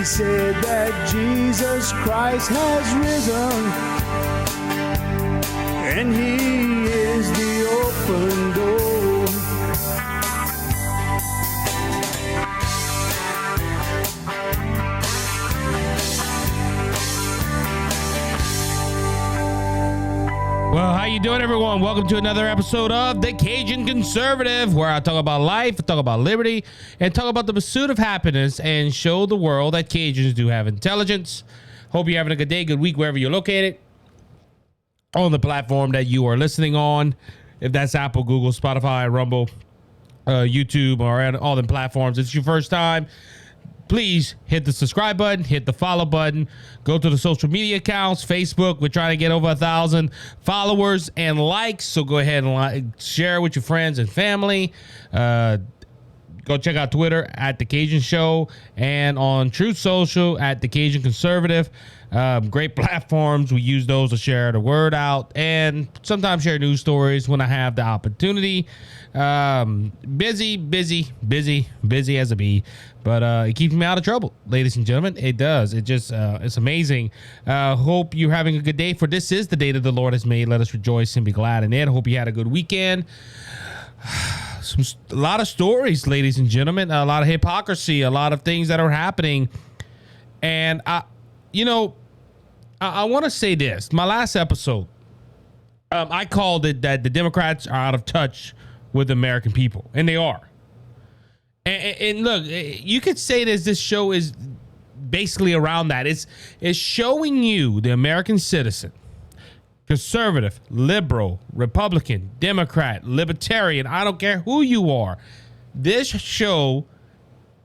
said that Jesus Christ has risen, and he is the open door. Well, how you doing, everyone? Welcome to another episode of the Cajun Conservative, where I talk about life, talk about liberty, and talk about the pursuit of happiness, and show the world that Cajuns do have intelligence. Hope you're having a good day, good week, wherever you're located, on the platform that you are listening on. If that's Apple, Google, Spotify, Rumble, YouTube, or all the platforms, it's your first time, please hit the subscribe button, hit the follow button, go to the social media accounts. Facebook, we're trying to get over 1,000 followers and likes, so go ahead and share with your friends and family. Go check out Twitter at The Cajun Show and on Truth Social at The Cajun Conservative. Great platforms. We use those to share the word out and sometimes share news stories when I have the opportunity. Busy as a bee, but it keeps me out of trouble, ladies and gentlemen. It does. It just it's amazing. Hope you're having a good day, for this is the day that the Lord has made. Let us rejoice and be glad in it. Hope you had a good weekend. A lot of stories, ladies and gentlemen, a lot of hypocrisy, a lot of things that are happening. And I want to say this. My last episode, I called it that the Democrats are out of touch with the American people, and they are. And look, you could say this show is basically around that. It's showing you, the American citizen, conservative, liberal, Republican, Democrat, libertarian, I don't care who you are. This show,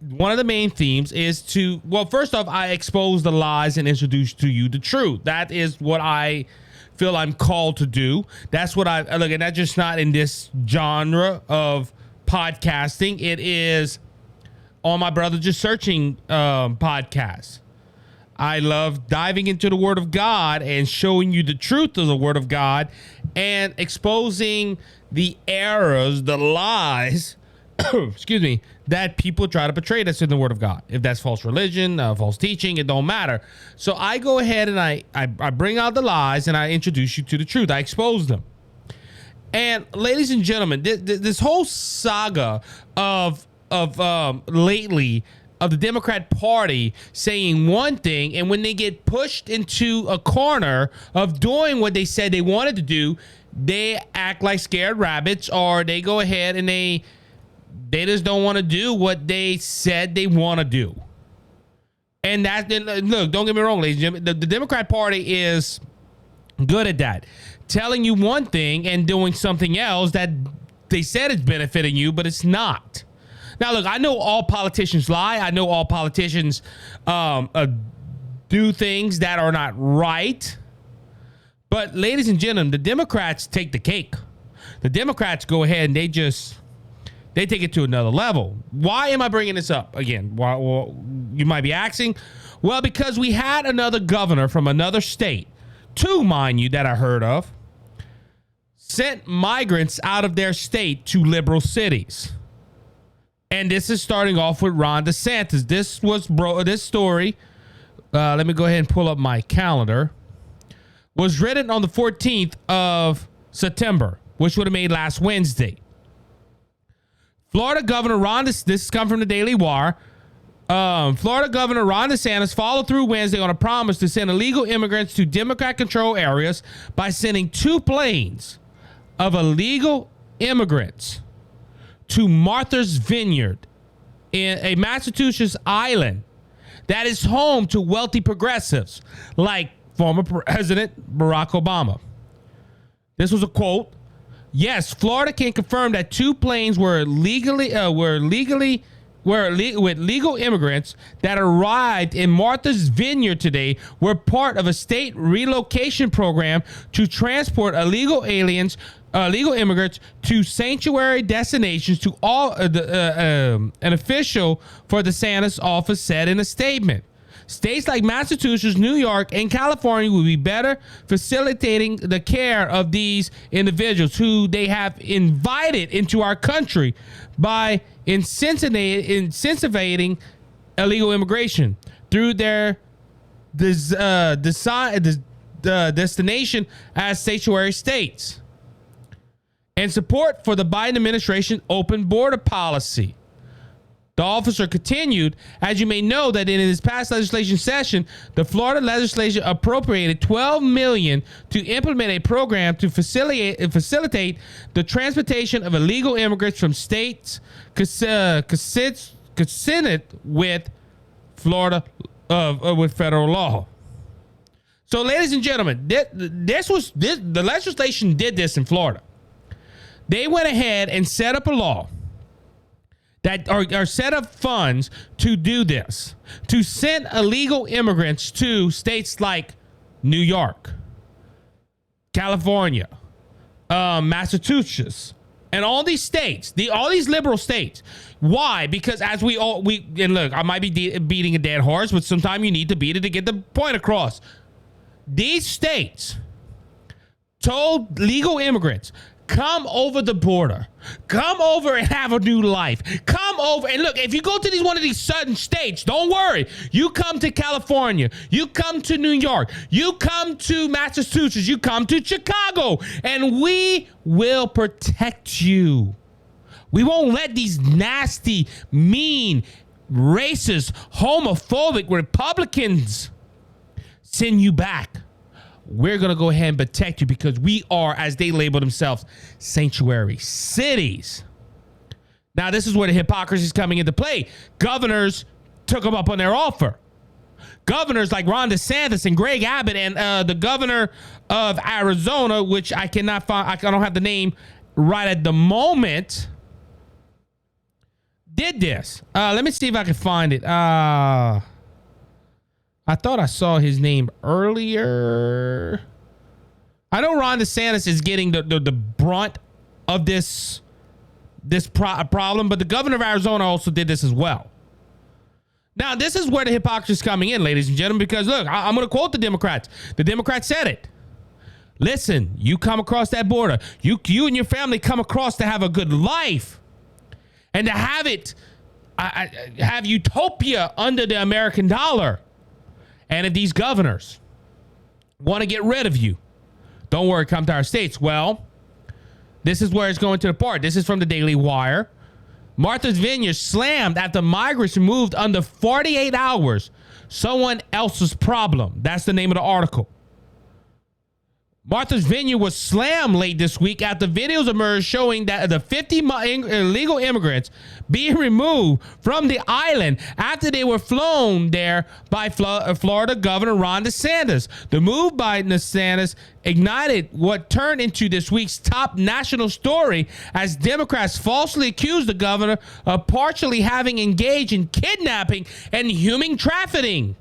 one of the main themes is to, well, first off, I expose the lies and introduce to you the truth. That is what I feel I'm called to do. That's what I look, and that's just not in this genre of podcasting. It is on my Brother Just Searching podcast. I love diving into the Word of God and showing you the truth of the Word of God and exposing the errors, the lies, excuse me, that people try to portray us in the Word of God. If that's false religion, false teaching, it don't matter. So I go ahead and I bring out the lies and I introduce you to the truth. I expose them. And ladies and gentlemen, this whole saga of lately of the Democrat Party saying one thing, and when they get pushed into a corner of doing what they said they wanted to do, they act like scared rabbits, or they go ahead and they just don't want to do what they said they want to do. And look, don't get me wrong, ladies and gentlemen, the Democrat Party is good at that, telling you one thing and doing something else that they said is benefiting you, but it's not. Now, look, I know all politicians lie. I know all politicians do things that are not right. But, ladies and gentlemen, the Democrats take the cake. The Democrats go ahead and they take it to another level. Why am I bringing this up again? Well, you might be asking. Well, because we had another governor from another state, two, mind you, that I heard of, sent migrants out of their state to liberal cities. And this is starting off with Ron DeSantis. This story, let me go ahead and pull up my calendar, was written on the 14th of September, which would have made last Wednesday. Florida Governor Ron DeSantis, this comes from the Daily Wire. Florida Governor Ron DeSantis followed through Wednesday on a promise to send illegal immigrants to Democrat-controlled areas by sending 2 planes of illegal immigrants to Martha's Vineyard, in a Massachusetts island that is home to wealthy progressives like former President Barack Obama. This was a quote. Yes, Florida can confirm that 2 planes with legal immigrants that arrived in Martha's Vineyard today were part of a state relocation program to transport illegal immigrants to sanctuary destinations. To all an official for the DeSantis office said in a statement. States like Massachusetts, New York, and California will be better facilitating the care of these individuals who they have invited into our country by incentivizing illegal immigration. through their destination as sanctuary states, and support for the Biden administration open border policy. The officer continued, as you may know, that in his past legislation session, the Florida legislature appropriated $12 million to implement a program to facilitate the transportation of illegal immigrants from states consented with Florida with federal law. So, ladies and gentlemen, the legislation did this in Florida. They went ahead and set up a law that are set up funds to do this, to send illegal immigrants to states like New York, California, Massachusetts, and all these states, all these liberal states. Why? Because as and look, I might be beating a dead horse, but sometimes you need to beat it to get the point across. These states told legal immigrants, come over the border. Come over and have a new life. Come over. And look, if you go to one of these southern states, don't worry. You come to California. You come to New York. You come to Massachusetts. You come to Chicago. And we will protect you. We won't let these nasty, mean, racist, homophobic Republicans send you back. We're going to go ahead and protect you because we are, as they label themselves, sanctuary cities. Now, this is where the hypocrisy is coming into play. Governors took them up on their offer. Governors like Ron DeSantis and Greg Abbott and the governor of Arizona, which I cannot find, I don't have the name right at the moment, did this. Let me see if I can find it. I thought I saw his name earlier. I know Ron DeSantis is getting the brunt of this problem, but the governor of Arizona also did this as well. Now, this is where the hypocrisy is coming in, ladies and gentlemen, because look, I'm going to quote the Democrats. The Democrats said it. Listen, you come across that border. You and your family come across to have a good life and to have utopia under the American dollar. And if these governors want to get rid of you, don't worry, come to our states. Well, this is where it's going to the part. This is from the Daily Wire. Martha's Vineyard slammed after migrants moved under 48 hours. Someone else's problem. That's the name of the article. Martha's Vineyard was slammed late this week after videos emerged showing that the 50 illegal immigrants being removed from the island after they were flown there by Florida Governor Ron DeSantis. The move by DeSantis ignited what turned into this week's top national story as Democrats falsely accused the governor of partially having engaged in kidnapping and human trafficking.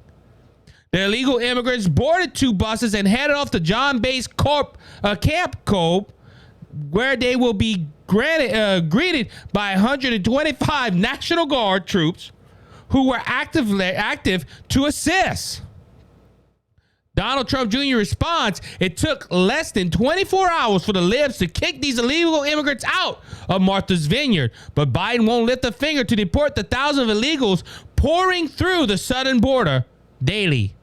The illegal immigrants boarded two buses and headed off to John Bay's Camp Cove, where they will be greeted by 125 National Guard troops who were active to assist. Donald Trump Jr. responds, it took less than 24 hours for the libs to kick these illegal immigrants out of Martha's Vineyard, but Biden won't lift a finger to deport the thousands of illegals pouring through the southern border daily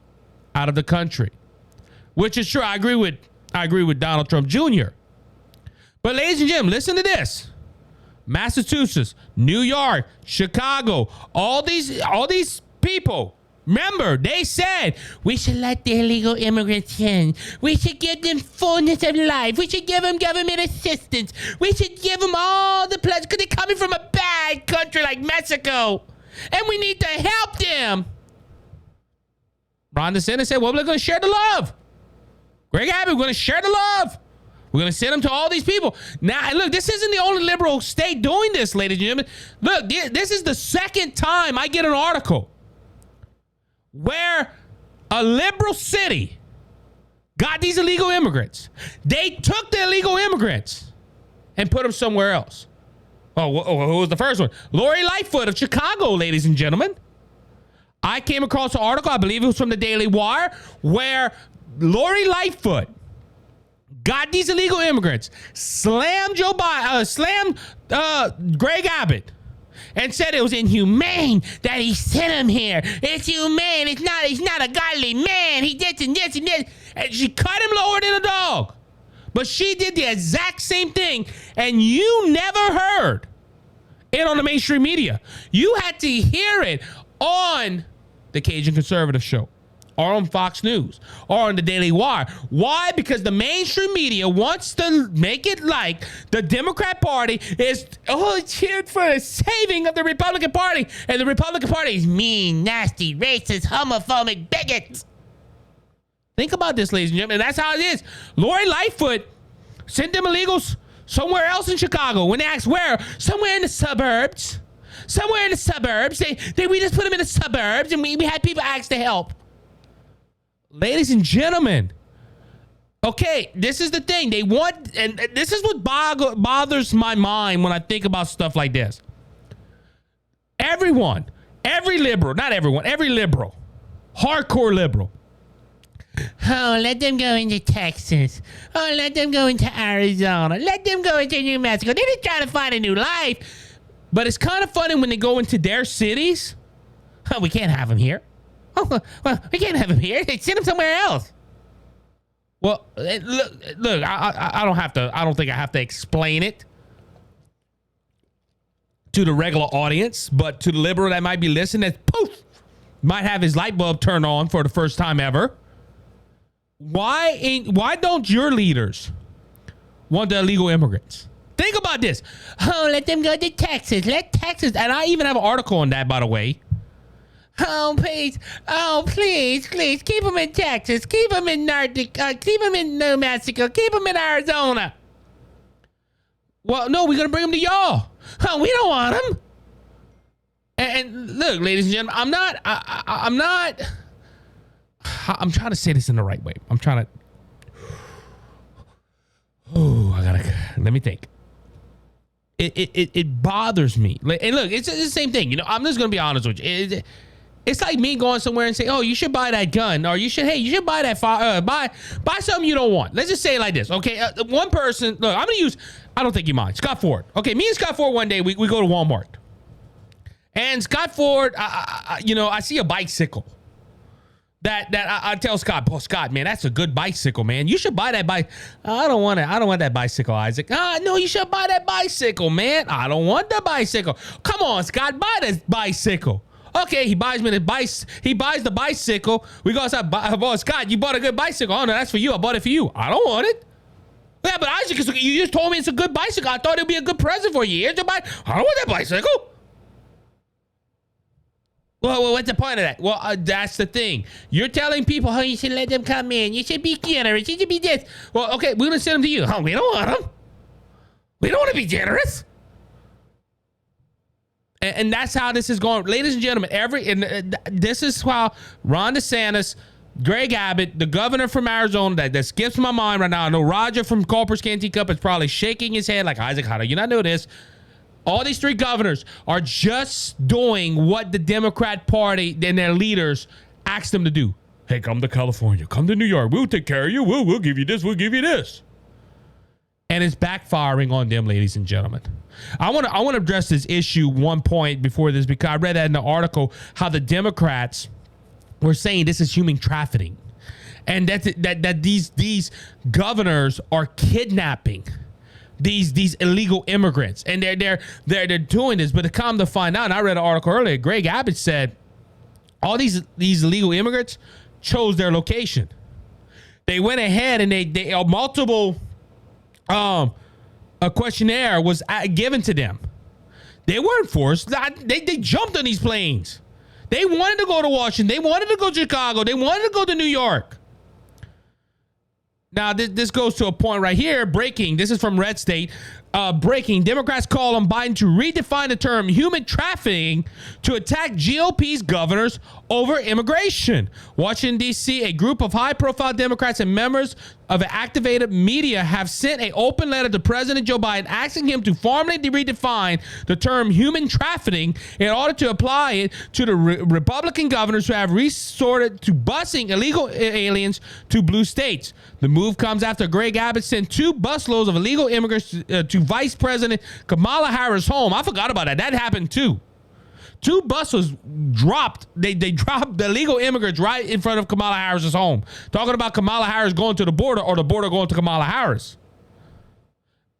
out of the country, which is true. I agree with Donald Trump Jr. But ladies and gentlemen, listen to this. Massachusetts, New York, Chicago, all these people, remember, they said we should let the illegal immigrants in. We should give them fullness of life. We should give them government assistance. We should give them all the pleasure because they're coming from a bad country like Mexico, and we need to help them. Ron DeSantis said, well, we're going to share the love. Greg Abbott, we're going to share the love. We're going to send them to all these people. Now, look, this isn't the only liberal state doing this, ladies and gentlemen. Look, this is the second time I get an article where a liberal city got these illegal immigrants. They took the illegal immigrants and put them somewhere else. Oh, who was the first one? Lori Lightfoot of Chicago, ladies and gentlemen. I came across an article, I believe it was from the Daily Wire, where Lori Lightfoot got these illegal immigrants, slammed Greg Abbott, and said it was inhumane that he sent him here. It's humane. He's not a godly man. He did this and this. And she cut him lower than a dog. But she did the exact same thing, and you never heard it on the mainstream media. You had to hear it on the Cajun Conservative Show, or on Fox News, or on the Daily Wire. Why? Because the mainstream media wants to make it like the Democrat Party is, cheered for the saving of the Republican Party, and the Republican Party is mean, nasty, racist, homophobic bigots. Think about this, ladies and gentlemen. That's how it is. Lori Lightfoot sent them illegals somewhere else in Chicago. When they asked where, somewhere in the suburbs. Somewhere in the suburbs. We just put them in the suburbs, and we had people ask to help. Ladies and gentlemen, okay, this is the thing. They want, and this is what bothers my mind when I think about stuff like this. Every liberal, hardcore liberal. Oh, let them go into Texas. Oh, let them go into Arizona. Let them go into New Mexico. They're just trying to find a new life. But it's kind of funny when they go into their cities. Oh, we can't have them here. Oh, well, we can't have them here. They send them somewhere else. Well, look. I don't have to. I don't think I have to explain it to the regular audience, but to the liberal that might be listening, that poof might have his light bulb turned on for the first time ever. Why don't your leaders want the illegal immigrants? Think about this. Oh, let them go to Texas. Let Texas, and I even have an article on that, by the way. Oh, please. Oh, please. Keep them in Texas. Keep them in keep them in New Mexico. Keep them in Arizona. Well, no, we're going to bring them to y'all. Oh, we don't want them. And look, ladies and gentlemen, I'm trying to say this in the right way. Let me think. It bothers me. And look, it's the same thing. You know, I'm just going to be honest with you. It's like me going somewhere and saying, oh, you should buy that gun, or you should buy that buy something you don't want. Let's just say it like this. Okay. One person, look, I'm going to use, I don't think you mind, Scott Ford. Okay. Me and Scott Ford one day, we go to Walmart. And Scott Ford, I see a bicycle that I tell Scott, oh, Scott, man, that's a good bicycle, man. You should buy that bike. I don't want that bicycle, Isaac. No, you should buy that bicycle, man. I don't want the bicycle. Come on, Scott, buy this bicycle. Okay, he buys me the bicycle. He buys the bicycle. We go outside. Scott, you bought a good bicycle. Oh, no, that's for you. I bought it for you. I don't want it. Yeah, but Isaac, you just told me it's a good bicycle. I thought it'd be a good present for you. Here's the bike. I don't want that bicycle. Well, what's the point of that? Well, that's the thing. You're telling people, oh, you should let them come in. You should be generous. You should be this. Well, okay, we're going to send them to you. Oh, we don't want them. We don't want to be generous. And that's how this is going. Ladies and gentlemen, this is how Ron DeSantis, Greg Abbott, the governor from Arizona, that skips my mind right now. I know Roger from Culper's Canteen Cup is probably shaking his head like, Isaac, how do you not know this? All these three governors are just doing what the Democrat Party and their leaders asked them to do. Hey, come to California. Come to New York. We'll take care of you. We'll give you this. We'll give you this. And it's backfiring on them, ladies and gentlemen. I want to address this issue one point before this, because I read that in the article how the Democrats were saying this is human trafficking, and that these governors are kidnapping these illegal immigrants, and they're doing this. But to come to find out, and I read an article earlier, Greg Abbott said all these illegal immigrants chose their location. They went ahead and they multiple a questionnaire was given to them. They weren't forced. They jumped on these planes. They wanted to go to Washington. They wanted to go to Chicago. They wanted to go to New York. Now, this goes to a point right here. Breaking. This is from Red State. Breaking. Democrats call on Biden to redefine the term human trafficking to attack GOP's governors over immigration. Washington, D.C., a group of high-profile Democrats and members of the activated media have sent an open letter to President Joe Biden asking him to formally redefine the term human trafficking in order to apply it to the Republican governors who have resorted to busing illegal aliens to blue states. The move comes after Greg Abbott sent 2 busloads of illegal immigrants to Vice President Kamala Harris' home. I forgot about that. That happened too. 2 buses dropped. They dropped the illegal immigrants right in front of Kamala Harris's home. Talking about Kamala Harris going to the border or the border going to Kamala Harris.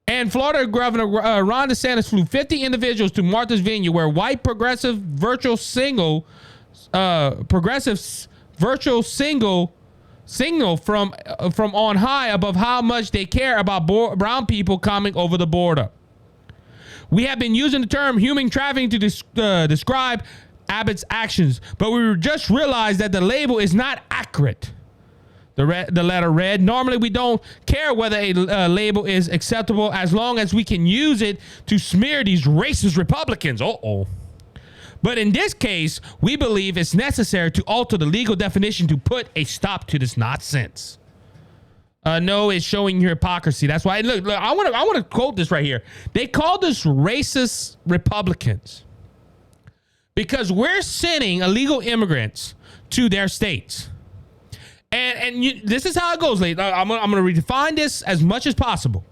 And Florida Governor Ron DeSantis flew 50 individuals to Martha's Vineyard, where white progressive virtual signal from on high above how much they care about brown people coming over the border. We have been using the term human trafficking to describe Abbott's actions, but we just realized that the label is not accurate. The letter read, normally we don't care whether a label is acceptable as long as we can use it to smear these racist Republicans. But in this case, we believe it's necessary to alter the legal definition to put a stop to this nonsense. No, it's showing your hypocrisy. That's why. Look. I want to quote this right here. They called us racist Republicans because we're sending illegal immigrants to their states, and this is how it goes, ladies. I'm going to redefine this as much as possible.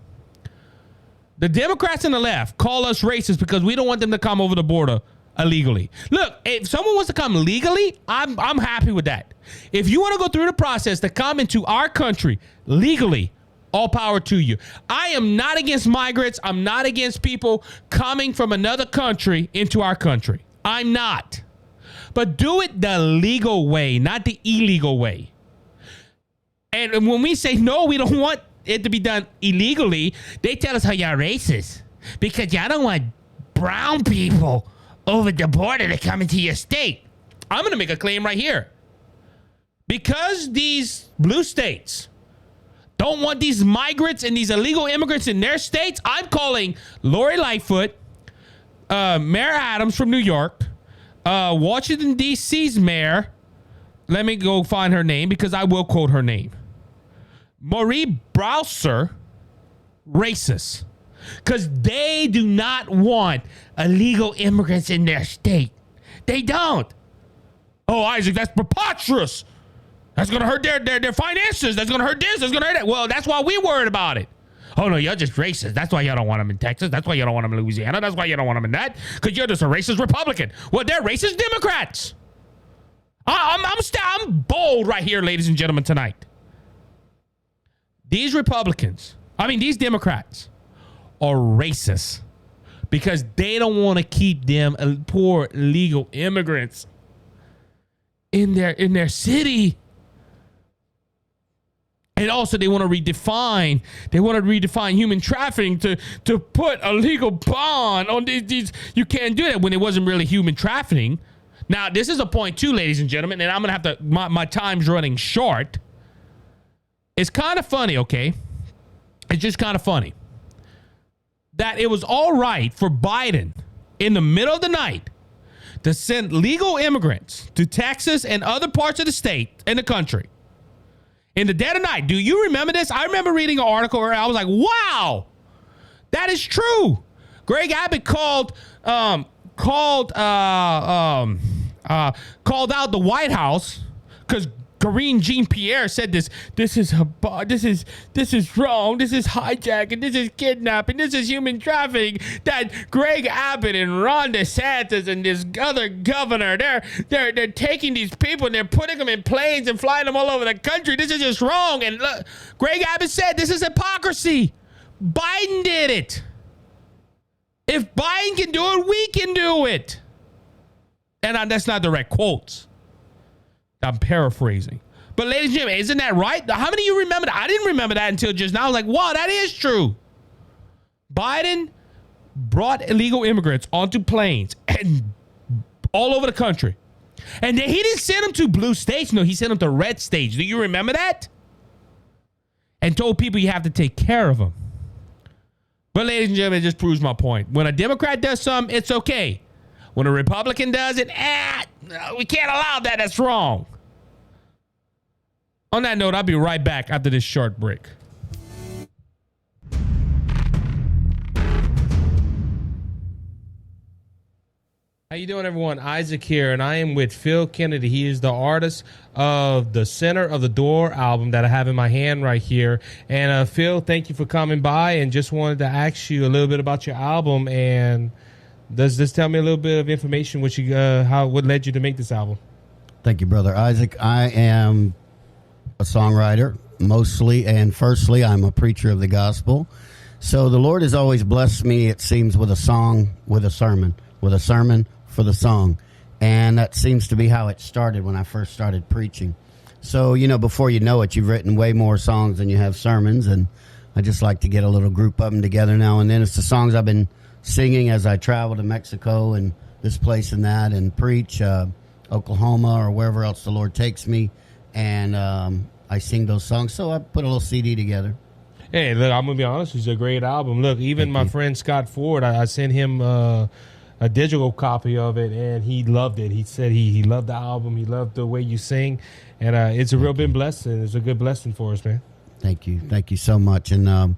The Democrats and the left call us racist because we don't want them to come over the border illegally. Look, if someone wants to come legally, I'm happy with that. If you want to go through the process to come into our country legally, all power to you. I am not against migrants. I'm not against people coming from another country into our country. I'm not. But do it the legal way, not the illegal way. And when we say no, we don't want it to be done illegally, they tell us how y'all racist because y'all don't want brown people over the border to come into your state. I'm going to make a claim right here. Because these blue states don't want these migrants and these illegal immigrants in their states, I'm calling Lori Lightfoot, Mayor Adams from New York, Washington, D.C.'s mayor. Let me go find her name because I will quote her name. Marie Browser, racist. Because they do not want illegal immigrants in their state. They don't. Oh, Isaac, that's preposterous. That's going to hurt their finances. That's going to hurt this. That's going to hurt that. Well, that's why we worried about it. Oh, no, you're just racist. That's why y'all don't want them in Texas. That's why you don't want them in Louisiana. That's why you don't want them in that. Because you're just a racist Republican. Well, they're racist Democrats. I'm bold right here, ladies and gentlemen, tonight. These Democrats are racist because they don't want to keep them poor illegal immigrants in their city. And also they want to redefine human trafficking to put a legal bond on these. You can't do that when it wasn't really human trafficking. Now, this is a point too, ladies and gentlemen, and I'm going to have to, my time's running short. It's kind of funny, okay? It's just kind of funny that it was all right for Biden in the middle of the night to send legal immigrants to Texas and other parts of the state and the country in the dead of night. Do you remember this? I remember reading an article where I was like, wow, that is true. Greg Abbott called out the White House because Karine Jean-Pierre said this is wrong, this is hijacking, this is kidnapping, this is human trafficking, that Greg Abbott and Ron DeSantis and this other governor, they're taking these people and they're putting them in planes and flying them all over the country. This is just wrong. And look, Greg Abbott said this is hypocrisy. Biden did it. If Biden can do it, we can do it. And that's not direct quotes. I'm paraphrasing. But ladies and gentlemen, isn't that right? How many of you remember that? I didn't remember that until just now. I was like, wow, that is true. Biden brought illegal immigrants onto planes and all over the country. And then he didn't send them to blue states. No, he sent them to red states. Do you remember that? And told people you have to take care of them. But ladies and gentlemen, it just proves my point. When a Democrat does something, it's okay. When a Republican does it, we can't allow that. That's wrong. On that note, I'll be right back after this short break. How you doing, everyone? Isaac here, and I am with Phil Kennedy. He is the artist of the Center of the Door album that I have in my hand right here. And Phil, thank you for coming by, and just wanted to ask you a little bit about your album and Does this tell me a little bit of information what led you to make this album? Thank you, Brother Isaac. I am a songwriter mostly, and firstly, I'm a preacher of the gospel. So the Lord has always blessed me, it seems, with a song, with a sermon for the song. And that seems to be how it started when I first started preaching. So, before you know it, you've written way more songs than you have sermons, and I just like to get a little group of them together now and then. It's the songs I've been singing as I travel to Mexico and this place and that, and preach Oklahoma or wherever else the Lord takes me, and I sing those songs. So I put a little CD together. Hey, look, I'm going to be honest. It's a great album. Look, even my friend Scott Ford, I sent him a digital copy of it, and he loved it. He said he loved the album. He loved the way you sing, and it's a real big blessing. It's a good blessing for us, man. Thank you. Thank you so much. And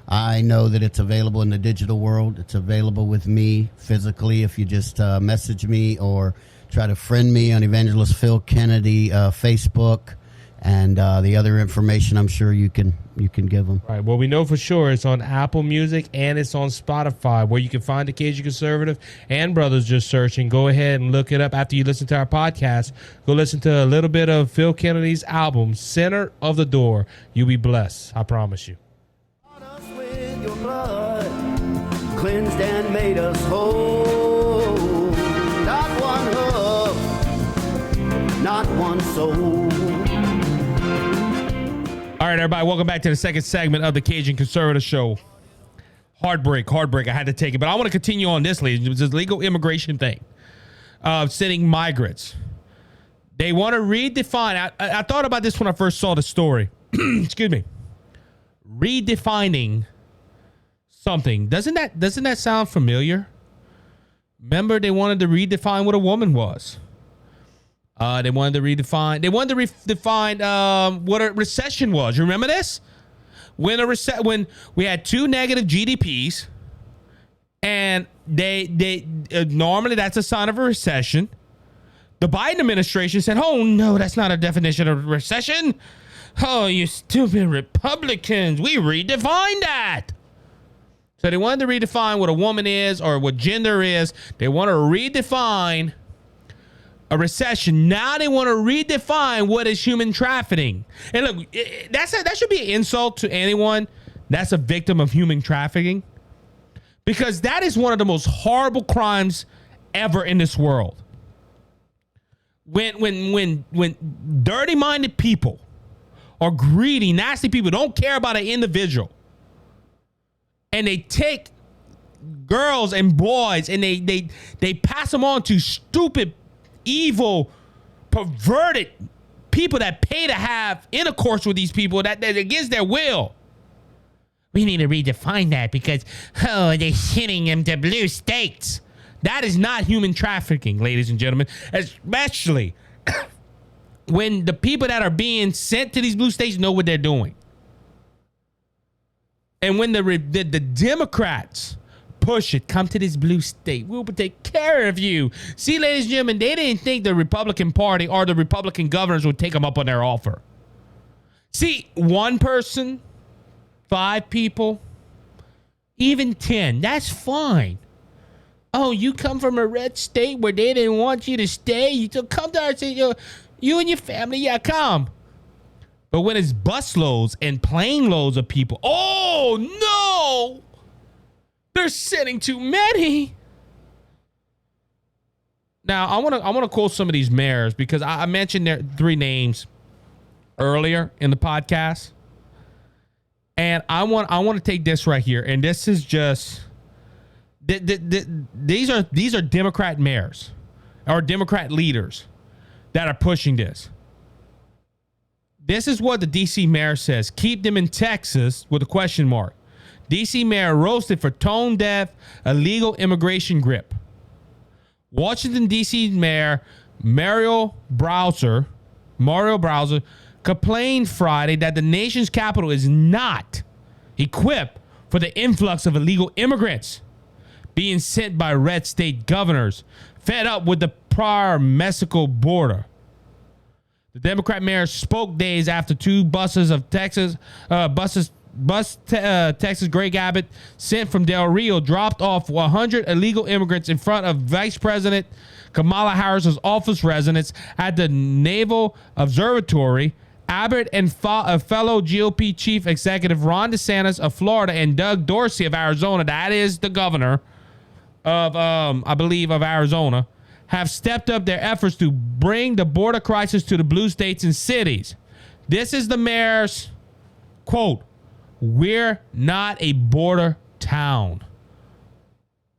I know that it's available in the digital world. It's available with me physically if you just message me or try to friend me on Evangelist Phil Kennedy Facebook. And the other information, I'm sure you can give them. All right. Well, we know for sure it's on Apple Music and it's on Spotify, where you can find the Cajun Conservative and Brothers Just Searching. Go ahead and look it up after you listen to our podcast. Go listen to a little bit of Phil Kennedy's album, Center of the Door. You'll be blessed. I promise you. Us with your blood, cleansed and made us whole. Not one hoof, not one soul. All right, everybody, welcome back to the second segment of the Cajun Conservative Show. Heartbreak. I had to take it, but I want to continue on this, ladies. It was this legal immigration thing of sending migrants. They want to redefine. I thought about this when I first saw the story. Excuse me. Redefining something. Doesn't that sound familiar? Remember, they wanted to redefine what a woman was. They wanted to redefine what a recession was. You remember this? When we had two negative GDPs, and they normally that's a sign of a recession. The Biden administration said, "Oh no, that's not a definition of recession. Oh, you stupid Republicans, we redefined that." So they wanted to redefine what a woman is or what gender is. They want to redefine a recession. Now they want to redefine what is human trafficking. And look, that should be an insult to anyone that's a victim of human trafficking, because that is one of the most horrible crimes ever in this world. When dirty-minded people or greedy, nasty people don't care about an individual, and they take girls and boys and they pass them on to stupid, evil, perverted people that pay to have intercourse with these people that against their will. We need to redefine that because, they're sending them to blue states. That is not human trafficking, ladies and gentlemen, especially when the people that are being sent to these blue states know what they're doing. And when the Democrats push it, come to this blue state, we'll take care of you. See, ladies and gentlemen, they didn't think the Republican Party or the Republican governors would take them up on their offer. See, one person, 5 people, even 10, that's fine. Oh, you come from a red state where they didn't want you to stay? You still come to our state, you and your family, yeah, come. But when it's busloads and plane loads of people, oh no, they're sending too many. Now I want to quote some of these mayors, because I mentioned their 3 names earlier in the podcast, and I want to take this right here, and this is just these are Democrat mayors or Democrat leaders that are pushing this. This is what the D.C. mayor says. Keep them in Texas with a question mark. D.C. mayor roasted for tone-deaf illegal immigration grip. Washington, D.C. mayor Mario Browser complained Friday that the nation's capital is not equipped for the influx of illegal immigrants being sent by red state governors fed up with the prior Mexico border. The Democrat mayor spoke days after 2 buses of Texas Texas Greg Abbott sent from Del Rio dropped off 100 illegal immigrants in front of Vice President Kamala Harris's office residence at the Naval Observatory. Abbott and fellow GOP chief executive Ron DeSantis of Florida and Doug Dorsey of Arizona, that is the governor of, I believe, of Arizona, have stepped up their efforts to bring the border crisis to the blue states and cities. This is the mayor's quote, "We're not a border town."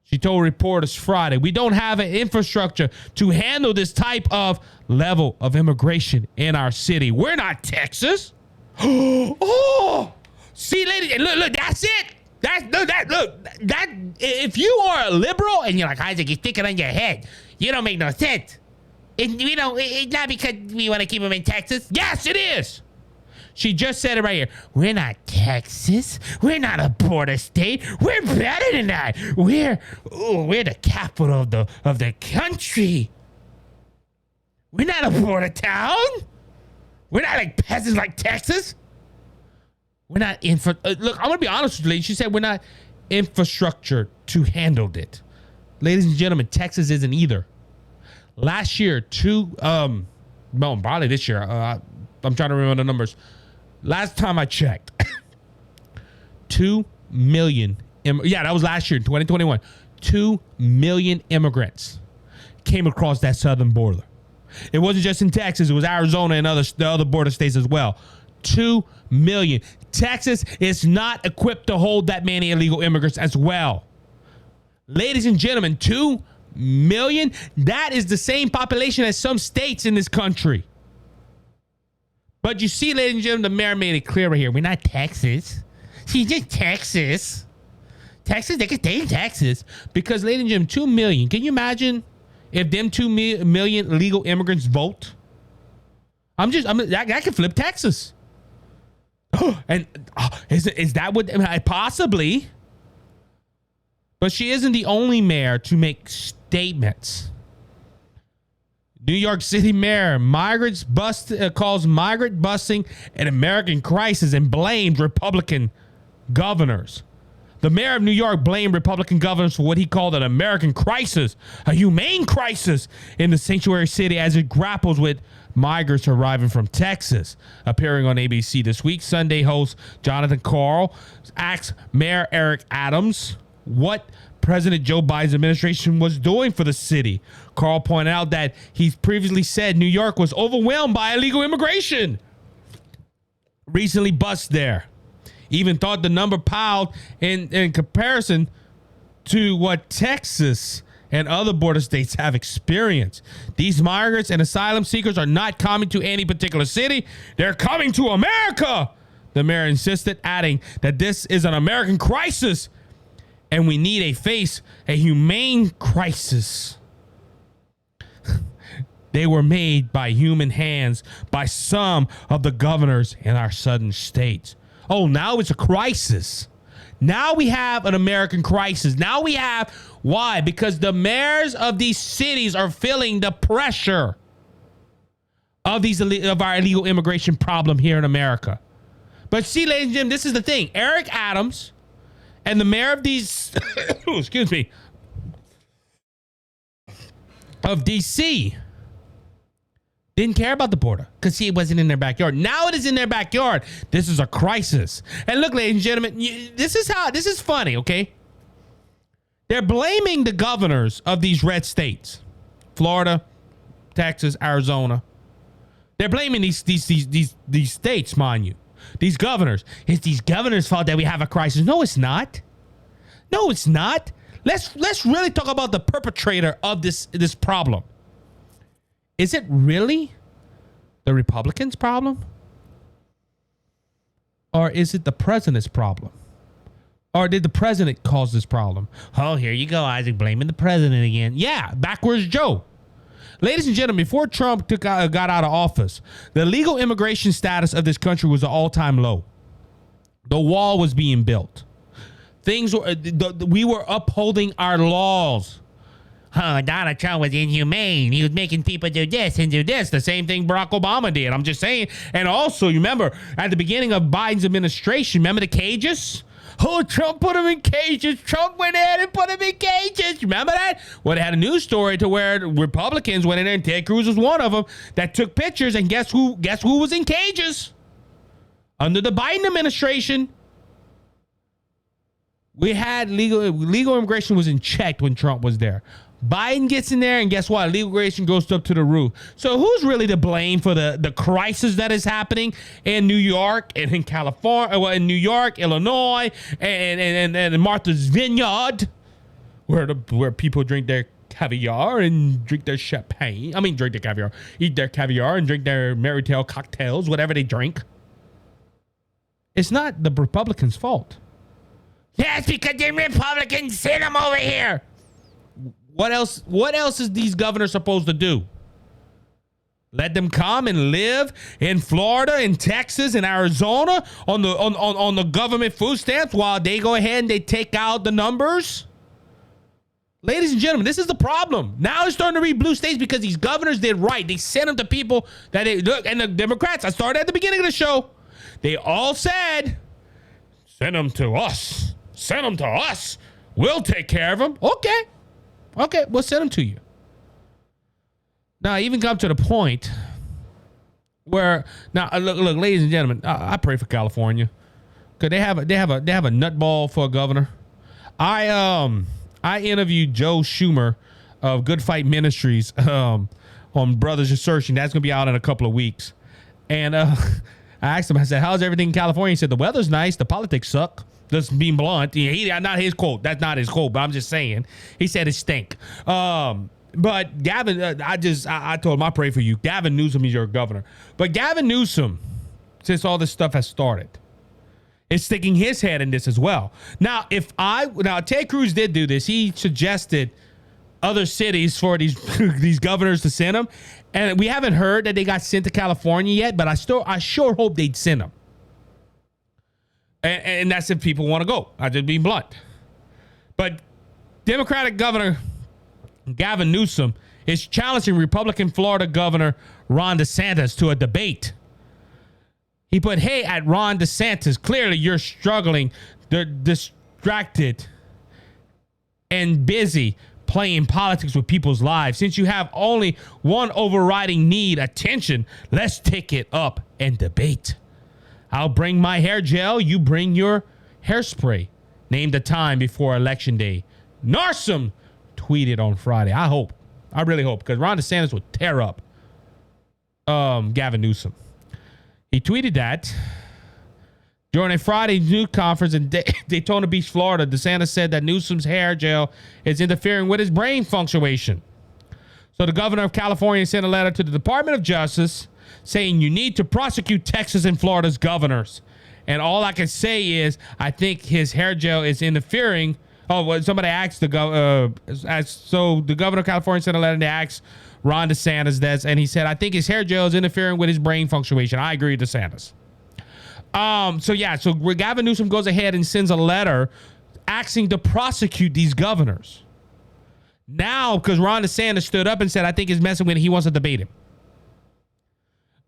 She told reporters Friday, "We don't have an infrastructure to handle this type of level of immigration in our city. We're not Texas." Oh, see, ladies, look, that's it. That if you are a liberal and you're like, Isaac, you're thinking on your head, you don't make no sense. It's not because we want to keep them in Texas. Yes, it is. She just said it right here. We're not Texas. We're not a border state. We're better than that. We're the capital of the country. We're not a border town. We're not like peasants like Texas. We're not look, I'm gonna be honest with you, ladies. She said we're not infrastructure to handle it. Ladies and gentlemen, Texas isn't either. Last year, probably this year. I'm trying to remember the numbers. Last time I checked, 2 million. That was last year in 2021. 2 million immigrants came across that southern border. It wasn't just in Texas. It was Arizona and the other border states as well. 2 million. Texas is not equipped to hold that many illegal immigrants as well. Ladies and gentlemen, 2 million. That is the same population as some states in this country. But you see, ladies and gentlemen, the mayor made it clear right here. We're not Texas. She's just Texas. Texas, they can stay in Texas. Because, ladies and gentlemen, 2 million. Can you imagine if them 2 million illegal immigrants vote? That could flip Texas. And is that what, possibly? But she isn't the only mayor to make statements. New York City Mayor calls migrant busing an American crisis and blamed Republican governors. The mayor of New York blamed Republican governors for what he called an American crisis, a humane crisis in the sanctuary city as it grapples with migrants arriving from Texas. Appearing on ABC this week, Sunday host Jonathan Karl asked Mayor Eric Adams what President Joe Biden's administration was doing for the city. Karl pointed out that he's previously said New York was overwhelmed by illegal immigration. Recently bused there. Even thought the number piled in comparison to what Texas and other border states have experienced. These migrants and asylum seekers are not coming to any particular city. They're coming to America, the mayor insisted, adding that this is an American crisis and we need to face a humane crisis. They were made by human hands by some of the governors in our southern states. Oh, now it's a crisis. Now we have an American crisis. Now we have, why? Because the mayors of these cities are feeling the pressure of our illegal immigration problem here in America. But see, ladies and gentlemen, this is the thing. Eric Adams and the mayor of these, excuse me, of D.C. didn't care about the border because, see, it wasn't in their backyard. Now it is in their backyard. This is a crisis. And look, ladies and gentlemen, this is funny, okay? They're blaming the governors of these red states, Florida, Texas, Arizona. They're blaming these states, mind you. These governors. It's these governors' fault that we have a crisis. No, it's not. No, it's not. Let's really talk about the perpetrator of this problem. Is it really the Republicans' problem? Or is it the president's problem? Or did the president cause this problem? Oh, here you go, Isaac, blaming the president again. Yeah, backwards Joe. Ladies and gentlemen, before Trump got out of office, the legal immigration status of this country was an all-time low. The wall was being built. We were upholding our laws. Donald Trump was inhumane. He was making people do this and do this. The same thing Barack Obama did. I'm just saying. And also, you remember at the beginning of Biden's administration, remember the cages? Oh, Trump put him in cages. Trump went in and put him in cages. Remember that? Well, they had a news story to where Republicans went in there, and Ted Cruz was one of them, that took pictures, and guess who was in cages? Under the Biden administration, we had legal immigration was in check when Trump was there. Biden gets in there, and guess what? Legal immigration goes up to the roof. So who's really to blame for the crisis that is happening in New York and in California, well, in New York, Illinois, and Martha's Vineyard, where people drink their caviar and drink their champagne. I mean, drink their caviar, eat their caviar, and drink their Marytail cocktails, whatever they drink. It's not the Republicans' fault. Yeah, it's because the Republicans sent them over here. What else is these governors supposed to do? Let them come and live in Florida, in Texas, in Arizona on the government food stamps while they go ahead and they take out the numbers? Ladies and gentlemen, this is the problem. Now it's starting to read blue states because these governors did right. They sent them to people that they look, and the Democrats, I started at the beginning of the show. They all said, send them to us. Send them to us. We'll take care of them. Okay, we'll send them to you. Now, I even come to the point where look, ladies and gentlemen, I pray for California because they have a nutball for a governor. I interviewed Joe Schumer of Good Fight Ministries on Brothers of Searching. That's gonna be out in a couple of weeks, and I asked him. I said, "How's everything in California?" He said, "The weather's nice. The politics suck." Just being blunt. Not his quote. That's not his quote, but I'm just saying. He said it stink. But Gavin, I told him I pray for you. Gavin Newsom is your governor. But Gavin Newsom, since all this stuff has started, is sticking his head in this as well. Now, Ted Cruz did do this. He suggested other cities for these governors to send them. And we haven't heard that they got sent to California yet, but I sure hope they'd send them. And that's if people want to go. I just being blunt. But Democratic Governor Gavin Newsom is challenging Republican Florida Governor Ron DeSantis to a debate. He put, "Hey, at Ron DeSantis, clearly you're struggling. They're distracted and busy playing politics with people's lives. Since you have only one overriding need, attention, let's take it up and debate. I'll bring my hair gel. You bring your hairspray. Name the time before Election Day." Newsom tweeted on Friday. I really hope, because Ron DeSantis would tear up Gavin Newsom. He tweeted that during a Friday news conference in Daytona Beach, Florida. DeSantis said that Newsom's hair gel is interfering with his brain fluctuation. So the governor of California sent a letter to the Department of Justice saying you need to prosecute Texas and Florida's governors. And all I can say is I think his hair gel is interfering. Oh, well, somebody asked the governor of California sent a letter to ask Ron DeSantis this, and he said, I think his hair gel is interfering with his brain fluctuation. I agree with DeSantis. So Gavin Newsom goes ahead and sends a letter asking to prosecute these governors. Now, because Ron DeSantis stood up and said, I think he's messing with it, he wants to debate him.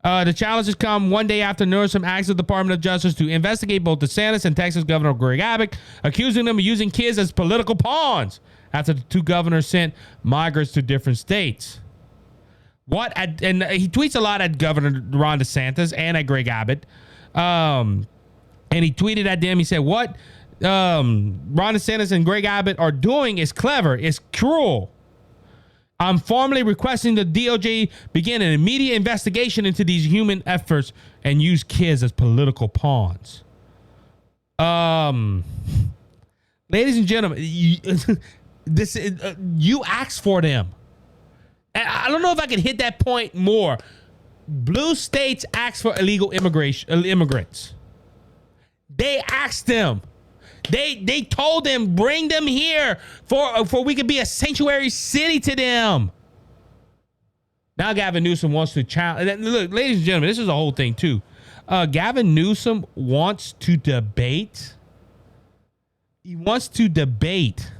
The challenges come one day after Newsom asked the Department of Justice to investigate both DeSantis and Texas Governor Greg Abbott, accusing them of using kids as political pawns after the two governors sent migrants to different states. And he tweets a lot at Governor Ron DeSantis and at Greg Abbott. And he tweeted at them, he said, what Ron DeSantis and Greg Abbott are doing is clever, it's cruel. I'm formally requesting the DOJ begin an immediate investigation into these human efforts and use kids as political pawns. Ladies and gentlemen, you asked for them. And I don't know if I can hit that point more. Blue states asked for illegal immigrants. They asked them. They told them, bring them here for we could be a sanctuary city to them. Now Gavin Newsom wants to challenge. Look, ladies and gentlemen, this is a whole thing too. Gavin Newsom wants to debate. He wants to debate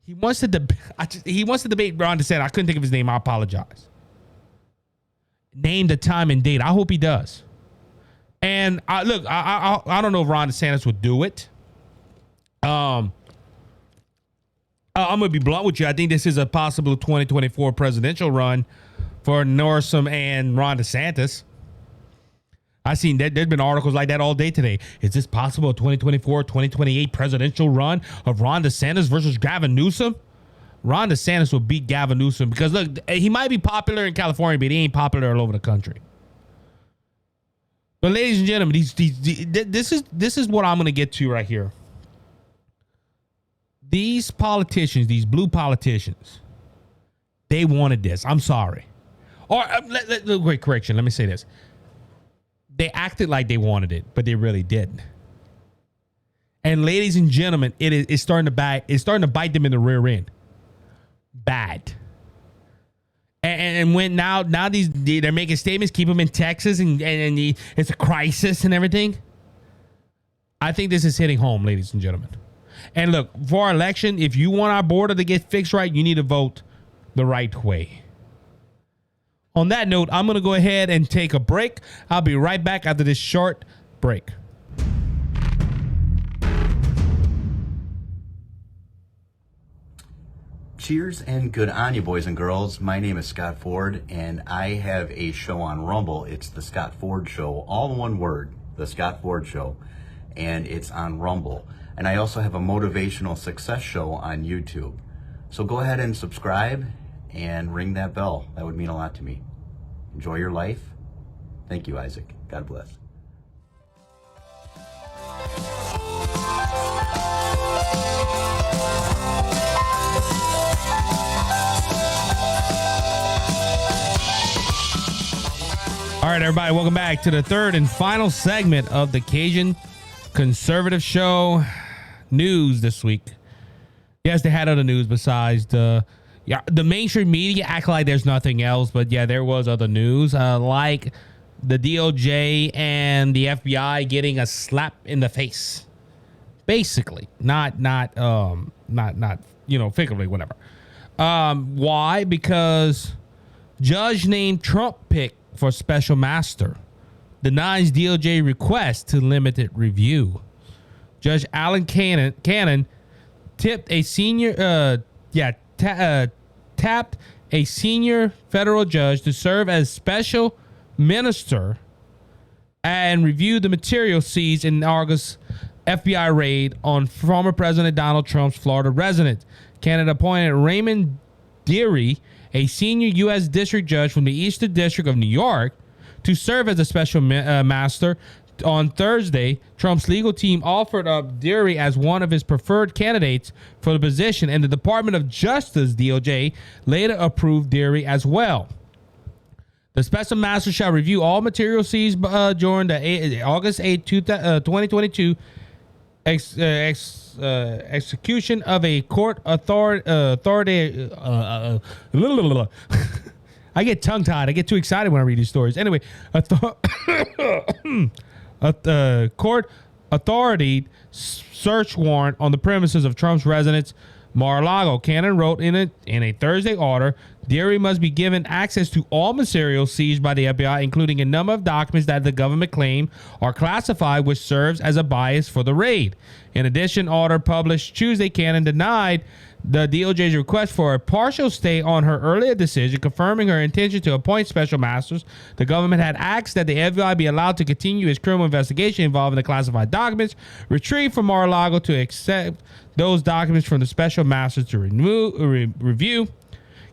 He wants to debate Ron DeSantis. I couldn't think of his name. I apologize. Name the time and date. I hope he does. And I don't know if Ron DeSantis would do it. I'm gonna be blunt with you. I think this is a possible 2024 presidential run for Northam and Ron DeSantis. I've seen that there's been articles like that all day today. Is this possible a 2024, 2028 presidential run of Ron DeSantis versus Gavin Newsom? Ron DeSantis will beat Gavin Newsom because, look, he might be popular in California, but he ain't popular all over the country. But, ladies and gentlemen, this is what I'm going to get to right here. These politicians, these blue politicians, they wanted this. I'm sorry. Or, wait, correction. Let me say this. They acted like they wanted it, but they really didn't. And ladies and gentlemen, it's starting to bite them in the rear end. Bad. And when now they're making statements, keep them in Texas, and it's a crisis and everything. I think this is hitting home, ladies and gentlemen. And look, for our election, if you want our border to get fixed right, you need to vote the right way. On that note, I'm going to go ahead and take a break. I'll be right back after this short break. Cheers and good on you, boys and girls. My name is Scott Ford, and I have a show on Rumble. It's the Scott Ford Show, all in one word, the Scott Ford Show, and it's on Rumble. And I also have a motivational success show on YouTube. So go ahead and subscribe and ring that bell. That would mean a lot to me. Enjoy your life. Thank you, Isaac. God bless. All right, everybody, welcome back to the third and final segment of the Cajun Conservative Show. News this week. Yes, they had other news besides the mainstream media act like there's nothing else, but yeah, there was other news, like the DOJ and the FBI getting a slap in the face, basically, not figuratively, whatever. Why? Because judge named Trump pick for special master denies DOJ request to limited review. Judge Alan Cannon tipped a senior tapped a senior federal judge to serve as special minister and review the material seized in August FBI raid on former President Donald Trump's Florida residence. Canada appointed Raymond Deary, a senior U.S. district judge from the Eastern District of New York, to serve as a special master. On Thursday, Trump's legal team offered up Deary as one of his preferred candidates for the position, and the Department of Justice, DOJ, later approved Deary as well. The special master shall review all material seized during the August 8, 2022 execution of a court authority. I get tongue-tied. I get too excited when I read these stories. Anyway, court authority search warrant on the premises of Trump's residence, Mar-a-Lago. Cannon wrote in a Thursday order, Deary must be given access to all materials seized by the FBI, including a number of documents that the government claim are classified, which serves as a bias for the raid. In addition, order published Tuesday, Cannon denied the DOJ's request for a partial stay on her earlier decision, confirming her intention to appoint special masters. The government had asked that the FBI be allowed to continue its criminal investigation involving the classified documents retrieved from Mar-a-Lago to accept those documents from the special masters to review.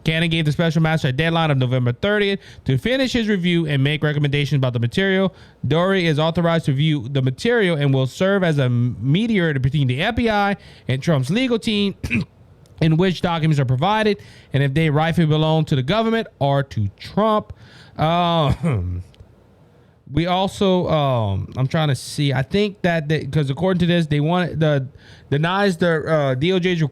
Cannon gave the special master a deadline of November 30th to finish his review and make recommendations about the material. Deary is authorized to review the material and will serve as a mediator between the FBI and Trump's legal team in which documents are provided and if they rightfully belong to the government or to Trump. We also, I'm trying to see, I think that because according to this, they want denies the DOJ's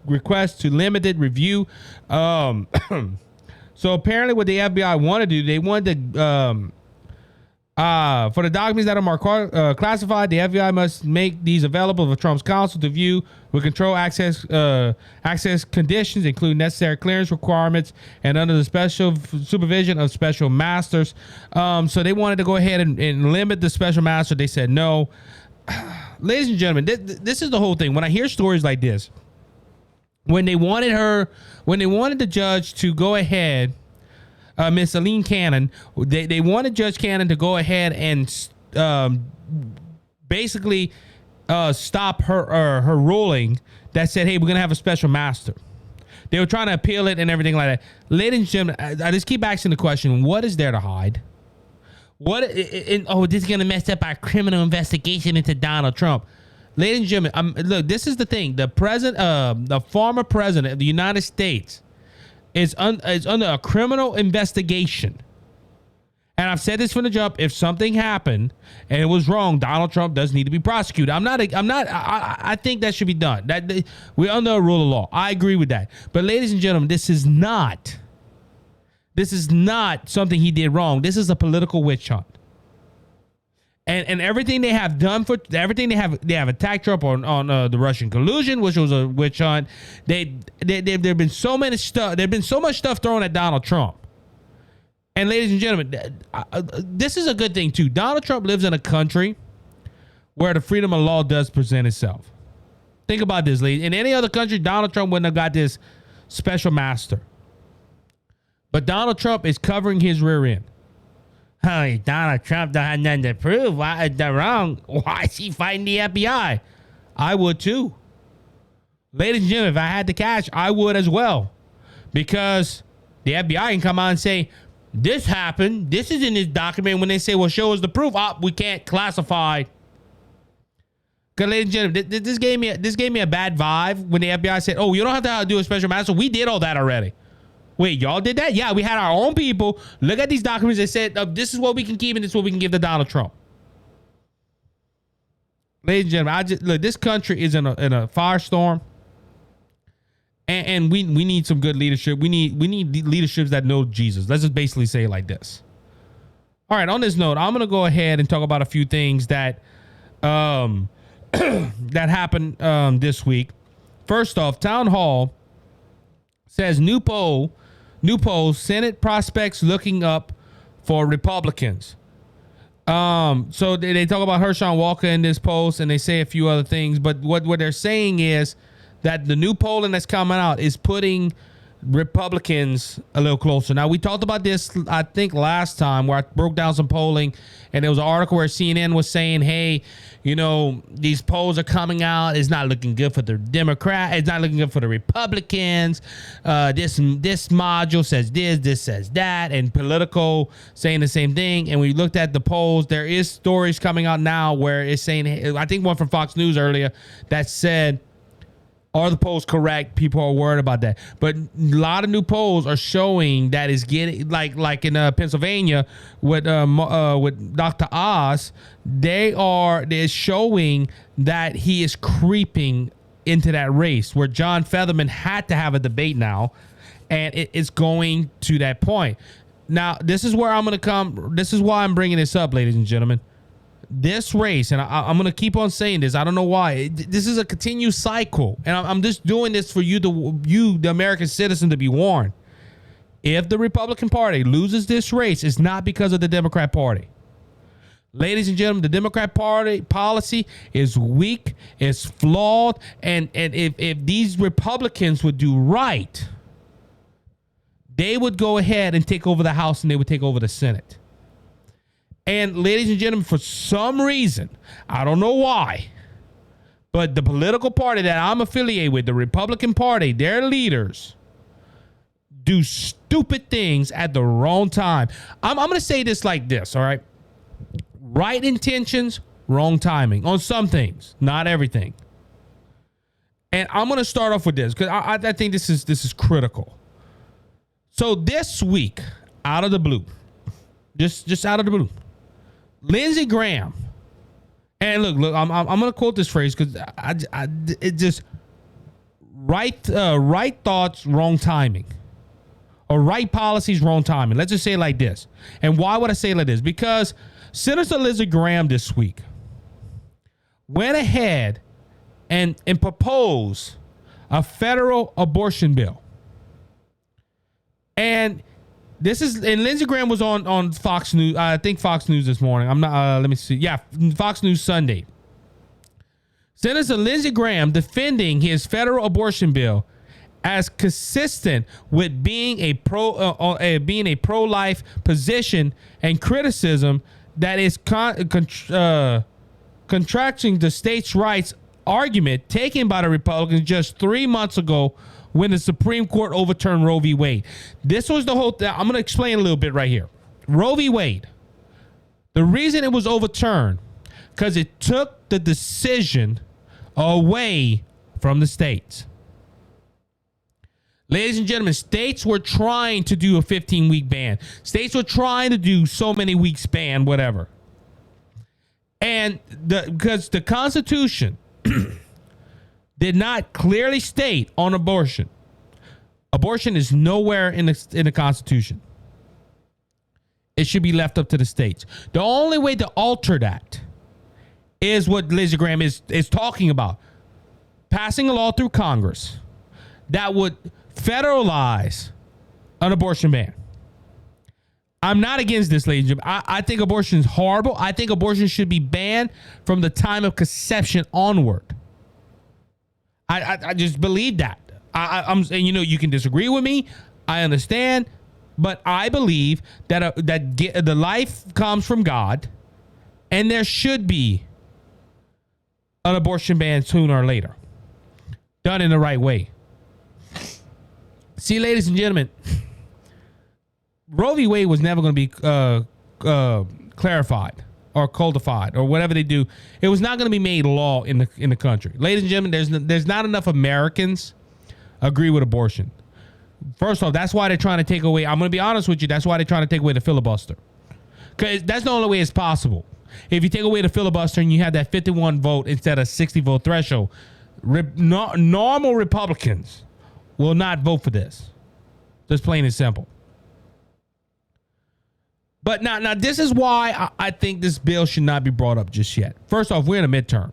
request to limited review. So apparently what the FBI wanted to do, they wanted to For the documents that are marked classified, the FBI must make these available for Trump's counsel to view with control access conditions, including necessary clearance requirements and under the special supervision of special masters. So they wanted to go ahead and limit the special master. They said no. Ladies and gentlemen, this is the whole thing. When I hear stories like this, when they wanted the judge to go ahead, Miss Aline Cannon, they wanted Judge Cannon to go ahead and basically stop her ruling that said, hey, we're going to have a special master. They were trying to appeal it and everything like that. Ladies and gentlemen, I just keep asking the question, what is there to hide? This is going to mess up our criminal investigation into Donald Trump. Ladies and gentlemen, look, this is the thing. The former president of the United States is under a criminal investigation. And I've said this from the jump. If something happened and it was wrong, Donald Trump does need to be prosecuted. I think that should be done. We're under a rule of law. I agree with that. But ladies and gentlemen, this is not something he did wrong. This is a political witch hunt. And everything they have done they have attacked Trump on the Russian collusion, which was a witch hunt. There've been so much stuff thrown at Donald Trump. And ladies and gentlemen, this is a good thing too. Donald Trump lives in a country where the freedom of law does present itself. Think about this, ladies. In any other country, Donald Trump wouldn't have got this special master. But Donald Trump is covering his rear end. Hey, Donald Trump don't have nothing to prove. Why they're wrong? Why is he fighting the FBI? I would too. Ladies and gentlemen, if I had the cash, I would as well. Because the FBI can come out and say, this happened. This is in this document. When they say, well, show us the proof. We can't classify. Because, ladies and gentlemen, this gave me a bad vibe when the FBI said, oh, you don't have to do a special master. We did all that already. Wait, y'all did that? Yeah, we had our own people look at these documents and said, this is what we can keep and this is what we can give to Donald Trump. Ladies and gentlemen, look, this country is in a firestorm. And we need some good leadership. We need leaderships that know Jesus. Let's just basically say it like this. All right, on this note, I'm going to go ahead and talk about a few things that that happened this week. First off, Town Hall says new polls, Senate prospects looking up for Republicans. So they talk about Herschel Walker in this post, and they say a few other things. But what they're saying is that the new polling that's coming out is putting Republicans a little closer. Now, we talked about this, I think, last time where I broke down some polling, and there was an article where CNN was saying, hey, these polls are coming out. It's not looking good for the Democrats. It's not looking good for the Republicans. This module says this says that, and Politico saying the same thing. And we looked at the polls. There is stories coming out now where it's saying, I think one from Fox News earlier that said, are the polls correct? People are worried about that. But a lot of new polls are showing that it's getting like in Pennsylvania with Dr. Oz, they're showing that he is creeping into that race where John Featherman had to have a debate now, and it's going to that point. Now, this is where I'm going to come. This is why I'm bringing this up, ladies and gentlemen. This race, and I'm going to keep on saying this. I don't know why. This is a continued cycle. And I'm just doing this for you, the American citizen, to be warned. If the Republican Party loses this race, it's not because of the Democrat Party. Ladies and gentlemen, the Democrat Party policy is weak, it's flawed, and if these Republicans would do right, they would go ahead and take over the House and they would take over the Senate. And ladies and gentlemen, for some reason, I don't know why, but the political party that I'm affiliated with, the Republican Party, their leaders do stupid things at the wrong time. I'm going to say this like this, all right? Right intentions, wrong timing on some things, not everything. And I'm going to start off with this because I think this is critical. So this week, out of the blue, just out of the blue, Lindsey Graham, and look, I'm gonna quote this phrase because it just right thoughts, wrong timing, or right policies, wrong timing. Let's just say it like this. And why would I say it like this? Because Senator Lindsey Graham this week went ahead and proposed a federal abortion bill. And Lindsey Graham was on Fox News, I think Fox News this morning. I'm not, let me see. Yeah, Fox News Sunday. Senator Lindsey Graham defending his federal abortion bill as consistent with being a pro-life position and criticism that is contracting the states' rights argument taken by the Republicans just 3 months ago when the Supreme Court overturned Roe v. Wade. This was the whole thing. I'm going to explain a little bit right here. Roe v. Wade. The reason it was overturned because it took the decision away from the states. Ladies and gentlemen, states were trying to do a 15-week ban. States were trying to do so many weeks ban, whatever. And because the Constitution did not clearly state on abortion. Abortion is nowhere in the Constitution. It should be left up to the states. The only way to alter that is what Lindsey Graham is talking about. Passing a law through Congress that would federalize an abortion ban. I'm not against this, ladies and gentlemen. I think abortion is horrible. I think abortion should be banned from the time of conception onward. I just believe that. I'm saying, you can disagree with me. I understand, but I believe that the life comes from God, and there should be an abortion ban sooner or later, done in the right way. See, ladies and gentlemen, Roe v. Wade was never going to be clarified or codified or whatever they do. It was not going to be made law in the country. Ladies and gentlemen, there's not enough Americans agree with abortion. First off, that's why they're trying to take away. I'm going to be honest with you. That's why they're trying to take away the filibuster, because that's the only way it's possible. If you take away the filibuster and you have that 51 vote instead of 60 vote threshold, normal Republicans will not vote for this. Just plain and simple. But now this is why I think this bill should not be brought up just yet. First off, we're in a midterm.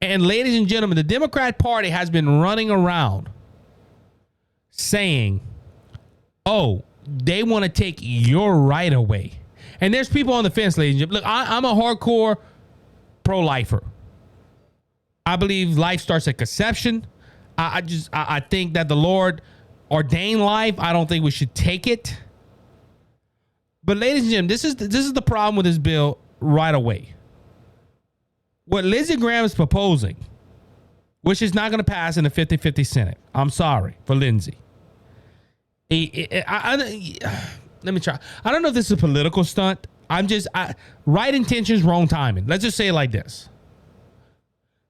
And ladies and gentlemen, the Democrat Party has been running around saying, oh, they want to take your right away. And there's people on the fence, ladies and gentlemen. Look, I'm a hardcore pro-lifer. I believe life starts at conception. I think that the Lord ordained life. I don't think we should take it. But ladies and gentlemen, this is the problem with this bill right away. What Lindsey Graham is proposing, which is not going to pass in the 50-50 Senate. I'm sorry for Lindsey. Let me try. I don't know if this is a political stunt. Right intentions, wrong timing. Let's just say it like this.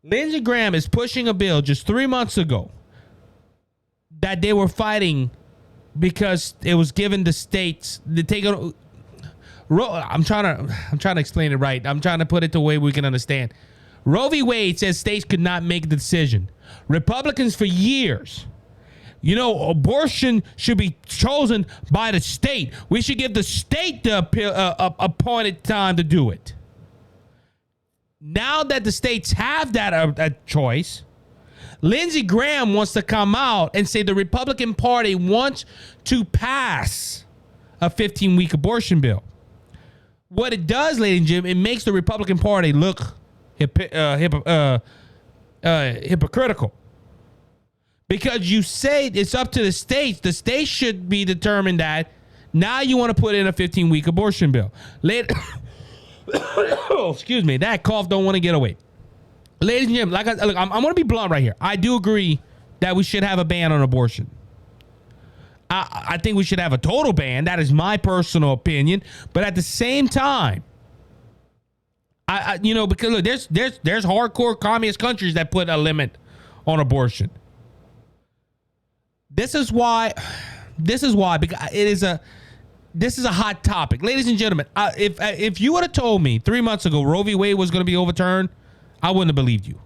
Lindsey Graham is pushing a bill just 3 months ago that they were fighting because it was given the states to take it. I'm trying to explain it right. I'm trying to put it the way we can understand. Roe v. Wade says states could not make the decision. Republicans for years, abortion should be chosen by the state. We should give the state the appointed time to do it. Now that the states have that choice, Lindsey Graham wants to come out and say the Republican Party wants to pass a 15-week abortion bill. What it does, ladies and gentlemen, it makes the Republican Party look hypocritical. Because you say it's up to the states. The states should be determined that now you want to put in a 15-week abortion bill. Excuse me. That cough don't want to get away. Ladies and gentlemen, I'm going to be blunt right here. I do agree that we should have a ban on abortion. I think we should have a total ban. That is my personal opinion. But at the same time, because look, there's hardcore communist countries that put a limit on abortion. This is why because this is a hot topic, ladies and gentlemen. If you would have told me 3 months ago Roe v. Wade was going to be overturned, I wouldn't have believed you.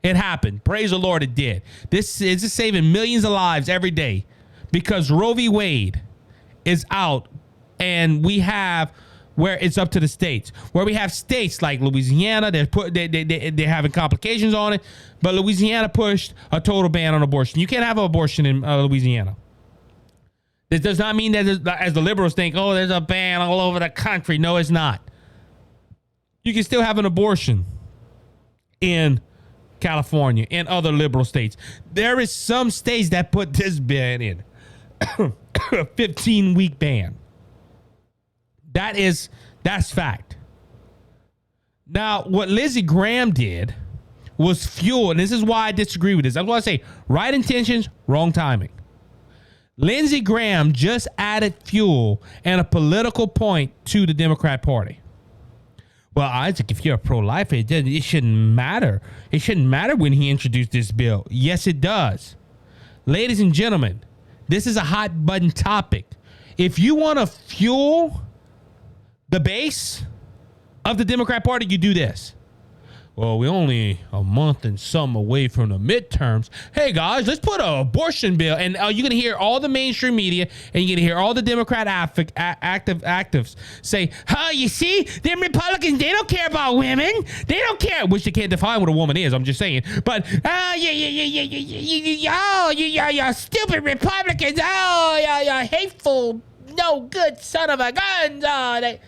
It happened. Praise the Lord, it did. This is saving millions of lives every day because Roe v. Wade is out, and we have where it's up to the states. Where we have states like Louisiana, they're having complications on it, but Louisiana pushed a total ban on abortion. You can't have an abortion in Louisiana. This does not mean that, as the liberals think, oh, there's a ban all over the country. No, it's not. You can still have an abortion in California and other liberal states. There is some states that put this ban in. A 15-week ban. That's fact. Now, what Lindsey Graham did was fuel, and this is why I disagree with this. That's why I say right intentions, wrong timing. Lindsey Graham just added fuel and a political point to the Democrat Party. Well, Isaac, if you're a pro-lifer, it shouldn't matter. It shouldn't matter when he introduced this bill. Yes, it does. Ladies and gentlemen, this is a hot button topic. If you want to fuel the base of the Democrat Party, you do this. Well, we're only a month and some away from the midterms. Hey, guys, let's put an abortion bill. And you're going to hear all the mainstream media and you're going to hear all the Democrat actives say, you see, them Republicans, they don't care about women. They don't care, which they can't define what a woman is. I'm just saying. But, you stupid Republicans. Oh, you hateful, no good son of a gun.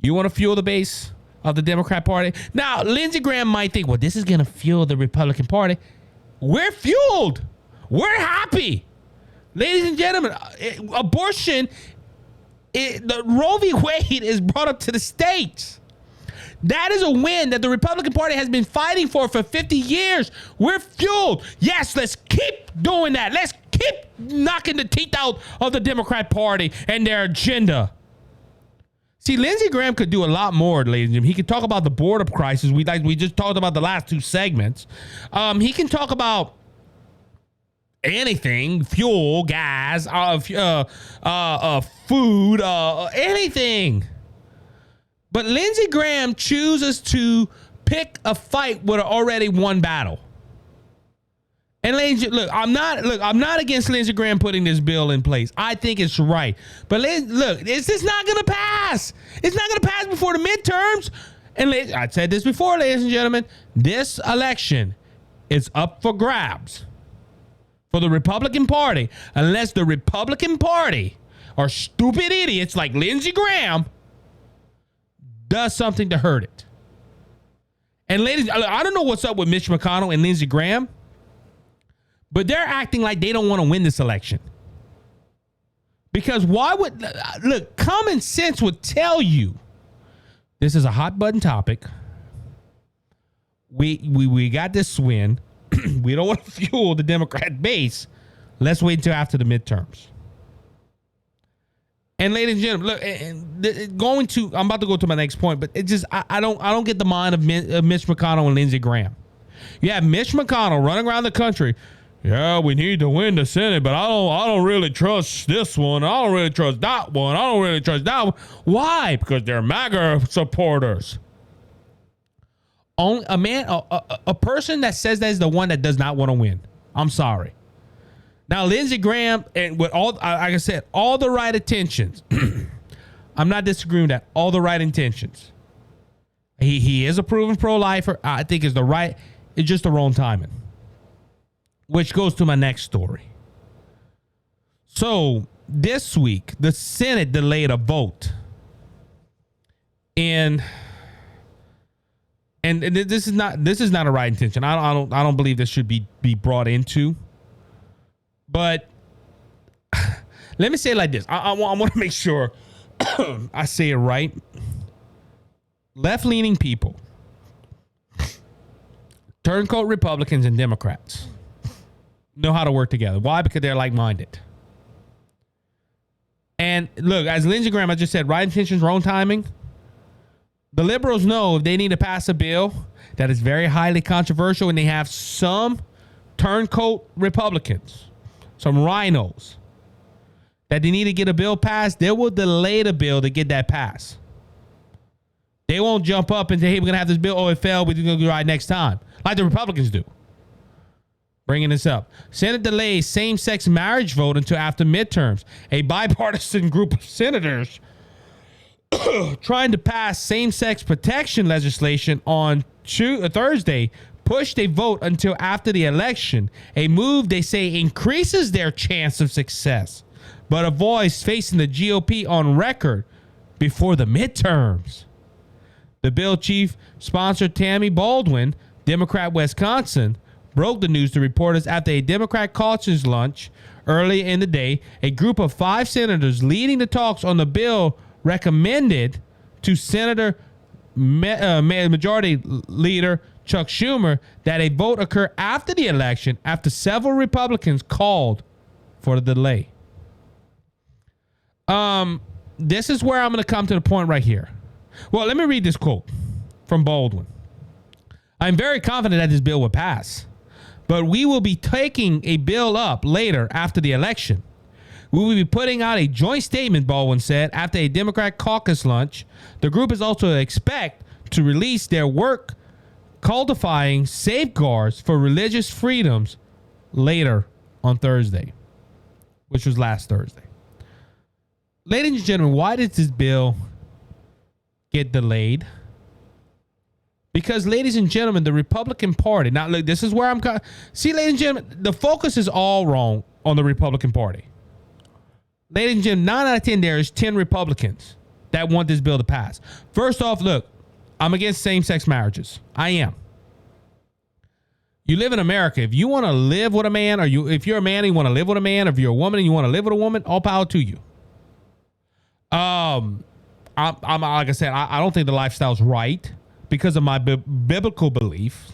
You want to fuel the base of the Democrat Party? Now, Lindsey Graham might think, well, this is going to fuel the Republican Party. We're fueled. We're happy. Ladies and gentlemen, abortion, the Roe v. Wade is brought up to the states. That is a win that the Republican Party has been fighting for 50 years. We're fueled. Yes, let's keep doing that. Let's keep knocking the teeth out of the Democrat Party and their agenda. See, Lindsey Graham could do a lot more, ladies and gentlemen. He could talk about the border crisis. We just talked about the last two segments. He can talk about anything, fuel, gas, food, anything. But Lindsey Graham chooses to pick a fight with an already won battle. And ladies, look, I'm not against Lindsey Graham putting this bill in place. I think it's right. But look, it's just not going to pass. It's not going to pass before the midterms. And I said this before, ladies and gentlemen, this election is up for grabs for the Republican Party, unless the Republican Party are stupid idiots like Lindsey Graham does something to hurt it. And ladies, I don't know what's up with Mitch McConnell and Lindsey Graham, but they're acting like they don't want to win this election. Because look, common sense would tell you this is a hot button topic. We got this win. We don't want to fuel the Democrat base. Let's wait until after the midterms. And ladies and gentlemen, look, I'm about to go to my next point, but it just I don't get the mind of Mitch McConnell and Lindsey Graham. You have Mitch McConnell running around the country. Yeah, we need to win the Senate, but I don't really trust this one. I don't really trust that one. I don't really trust that one. Why? Because they're MAGA supporters. Only a person that says that is the one that does not want to win. I'm sorry. Now, Lindsey Graham, and with all, like I said, all the right intentions. I'm not disagreeing with that. All the right intentions. He is a proven pro-lifer. I think it's just the wrong timing. Which goes to my next story. So this week, the Senate delayed a vote, and this is not a right intention. I don't believe this should be brought into. But let me say it like this. I want to make sure I say it right. Left-leaning people, turncoat Republicans and Democrats, know how to work together. Why? Because they're like-minded. And look, as Lindsey Graham, I just said, right intentions, wrong timing. The liberals know if they need to pass a bill that is very highly controversial and they have some turncoat Republicans, some rhinos, that they need to get a bill passed, they will delay the bill to get that passed. They won't jump up and say, hey, we're going to have this bill. Oh, it failed. We're going to do it right next time. Like the Republicans do. Bringing this up. Senate delays same-sex marriage vote until after midterms. A bipartisan group of senators trying to pass same-sex protection legislation on Thursday pushed a vote until after the election, a move they say increases their chance of success, but avoids facing the GOP on record before the midterms. The bill chief sponsor Tammy Baldwin, Democrat Wisconsin, broke the news to reporters after a Democrat caucus lunch early in the day. A group of 5 senators leading the talks on the bill recommended to Senator Majority Leader Chuck Schumer that a vote occur after the election after several Republicans called for the delay. This is where I'm going to come to the point right here. Well, let me read this quote from Baldwin. I'm very confident that this bill will pass, but we will be taking a bill up later after the election. We will be putting out a joint statement, Baldwin said, after a Democrat caucus lunch. The group is also expect to release their work codifying safeguards for religious freedoms later on Thursday, which was last Thursday. Ladies and gentlemen, why did this bill get delayed? Because, ladies and gentlemen, the Republican Party, now look, this is where I'm, see, ladies and gentlemen, the focus is all wrong on the Republican Party. Ladies and gentlemen, 9 out of 10, there is 10 Republicans that want this bill to pass. First off, look, I'm against same-sex marriages. I am. You live in America. If you want to live with a man, or if you're a man and you want to live with a man, or if you're a woman and you want to live with a woman, all power to you. I'm like I said, I don't think the lifestyle's right because of my biblical belief.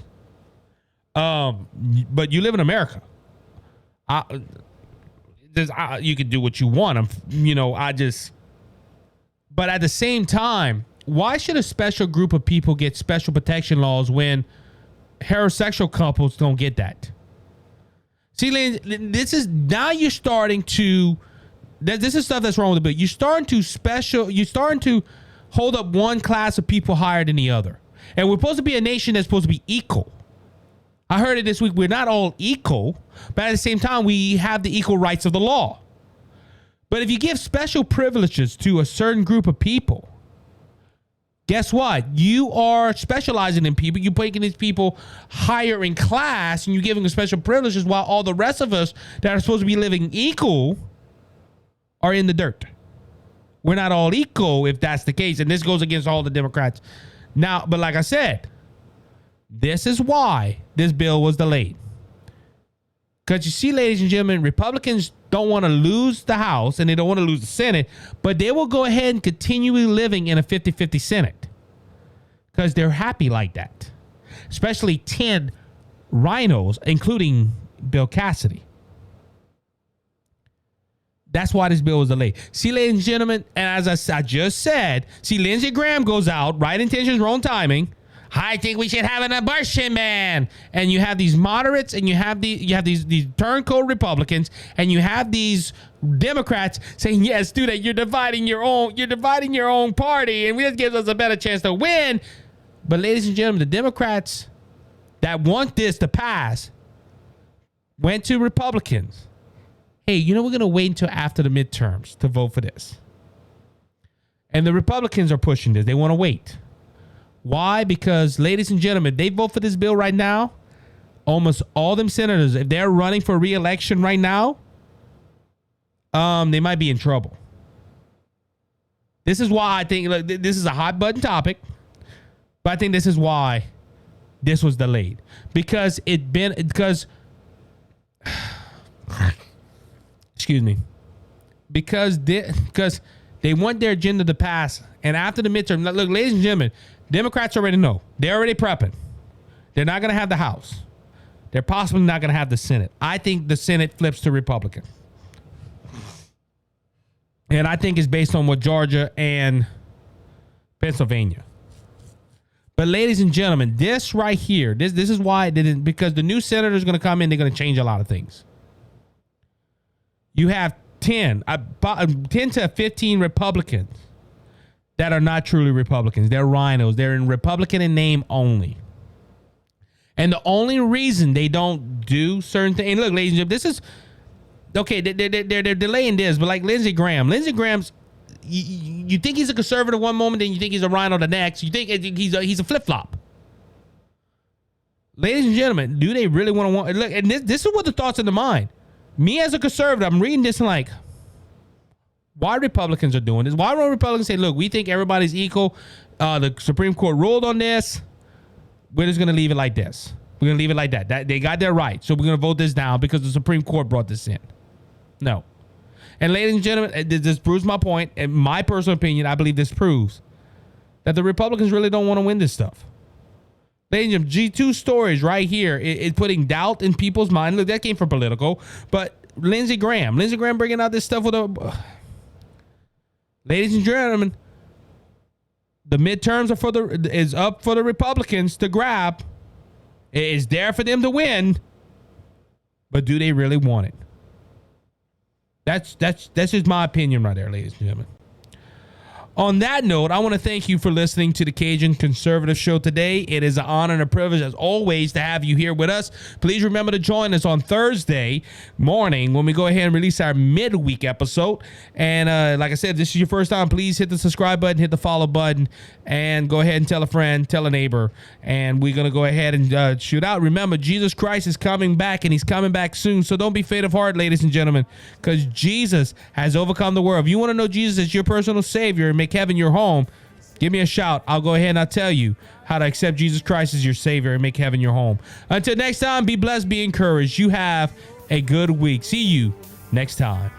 But you live in America. You can do what you want. But at the same time, why should a special group of people get special protection laws when heterosexual couples don't get that? See, this is now you're starting to. This is stuff that's wrong with the bill. You're starting to hold up one class of people higher than the other. And we're supposed to be a nation that's supposed to be equal. I heard it this week. We're not all equal, but at the same time, we have the equal rights of the law. But if you give special privileges to a certain group of people, guess what? You are specializing in people. You're making these people higher in class, and you're giving them special privileges while all the rest of us that are supposed to be living equal are in the dirt. We're not all equal if that's the case. And this goes against all the Democrats. Now, but like I said, this is why this bill was delayed. Because you see, ladies and gentlemen, Republicans don't want to lose the House and they don't want to lose the Senate, but they will go ahead and continue living in a 50-50 Senate because they're happy like that. Especially 10 rhinos, including Bill Cassidy. That's why this bill was delayed. See, ladies and gentlemen, and as I just said, see, Lindsey Graham goes out, right intentions, wrong timing. I think we should have an abortion ban. And you have these moderates, and you have these turncoat Republicans, and you have these Democrats saying, yes, do that. You're dividing your own party, and this gives us a better chance to win. But ladies and gentlemen, the Democrats that want this to pass went to Republicans. Hey, we're going to wait until after the midterms to vote for this. And the Republicans are pushing this. They want to wait. Why? Because, ladies and gentlemen, they vote for this bill right now. Almost all them senators, if they're running for re-election right now, they might be in trouble. This is why I think this is a hot button topic, but I think this is why this was delayed because excuse me, because they want their agenda to pass, and after the midterm, look, ladies and gentlemen, Democrats already know. They're already prepping. They're not going to have the House. They're possibly not going to have the Senate. I think the Senate flips to Republican. And I think it's based on what Georgia and Pennsylvania. But ladies and gentlemen, this right here, this is why it didn't, because the new senator is going to come in, they're going to change a lot of things. You have 10 to 15 Republicans that are not truly Republicans. They're rhinos. They're in Republican in name only. And the only reason they don't do certain things, and look, ladies and gentlemen, this is, okay, they're delaying this, but like Lindsey Graham's, you think he's a conservative one moment, then you think he's a rhino the next. You think he's a flip flop. Ladies and gentlemen, do they really want to look? And this is what the thoughts in the mind. Me as a conservative, I'm reading this and like, why Republicans are doing this? Why don't Republicans say, look, we think everybody's equal? The Supreme Court ruled on this. We're just going to leave it like this. We're going to leave it like that. They got their right. So we're going to vote this down because the Supreme Court brought this in. No. And ladies and gentlemen, this proves my point. In my personal opinion, I believe this proves that the Republicans really don't want to win this stuff. Ladies and gentlemen, G2 stories right here is putting doubt in people's mind. Look, that came from Politico. But Lindsey Graham bringing out this stuff with a... Ladies and gentlemen, the midterms is up for the Republicans to grab. It is there for them to win. But do they really want it? That's just my opinion right there, ladies and gentlemen. On that note, I want to thank you for listening to the Cajun Conservative Show today. It is an honor and a privilege, as always, to have you here with us. Please remember to join us on Thursday morning when we go ahead and release our midweek episode. And like I said, if this is your first time, please hit the subscribe button, hit the follow button, and go ahead and tell a friend, tell a neighbor. And we're going to go ahead and shoot out. Remember, Jesus Christ is coming back, and he's coming back soon. So don't be faint of heart, ladies and gentlemen, because Jesus has overcome the world. If you want to know Jesus as your personal Savior and make heaven your home, give me a shout. I'll go ahead and I'll tell you how to accept Jesus Christ as your Savior and make heaven your home. Until next time, be blessed, be encouraged. You have a good week. See you next time.